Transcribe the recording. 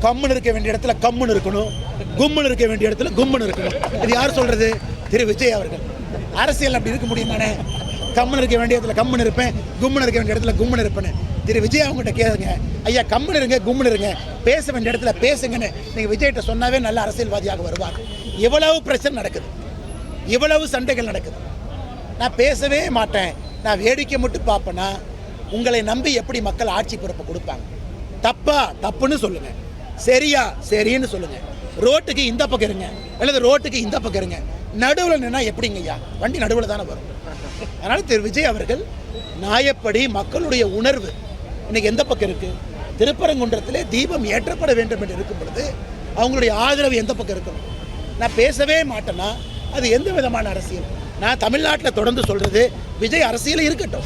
கம்முன்னு இருக்க வேண்டிய இடத்துல கம்முன்னு இருக்கணும், கும்முன்னு இருக்க வேண்டிய இடத்துல கும்முன்னு இருக்கணும். இது யார் சொல்றது? திரு விஜய் அவர்கள். அரசியல் அப்படி இருக்க முடியுமானே? கம்முன்னு இருக்க வேண்டிய இடத்துல கம்முன்னு இருப்பேன், கும்முன்னு இருக்க வேண்டிய இடத்துல கும்முன்னு இருப்பேன்னு. திரு விஜய் அவங்ககிட்ட கேளுங்க, ஐயா கம்முன்னு இருங்க, கும்முன்னு இருங்க, பேச வேண்டிய இடத்துல பேசுங்கன்னு நீங்கள் விஜய்கிட்ட சொன்னாவே நல்ல அரசியல்வாதியாக வருவார். இவ்வளவு பிரச்சனை நடக்குது, இவ்வளவு சண்டைகள் நடக்குது. நான் பேசவே மாட்டேன், நான் வேடிக்கை மட்டும் பார்ப்பேன்னா உங்களை நம்பி எப்படி மக்கள் ஆட்சி பொறுப்பை கொடுப்பாங்க? தப்பா தப்புன்னு சொல்லுங்க, சரியா சரின்னு சொல்லுங்க. ரோட்டுக்கு இந்த பக்கம் இருங்க அல்லது ரோட்டுக்கு இந்த பக்கம் இருங்க, நடுவில் நின்னா எப்படிங்க ஐயா? வண்டி நடுவில் தானே வரும். அதனால் திரு விஜய் அவர்கள் நியாயப்படி மக்களுடைய உணர்வு இன்னைக்கு எந்த பக்கம் இருக்கு? திருப்பரங்குன்றத்திலே தீபம் ஏற்றப்பட வேண்டும் என்று இருக்கும் பொழுது அவங்களுடைய ஆதரவு எந்த பக்கம் இருக்கணும்? நான் பேசவே மாட்டேன்னா அது எந்த விதமான அரசியல்? நான் தமிழ்நாட்டில் தொடர்ந்து சொல்றது, விஜய் அரசியல் இருக்கட்டும்,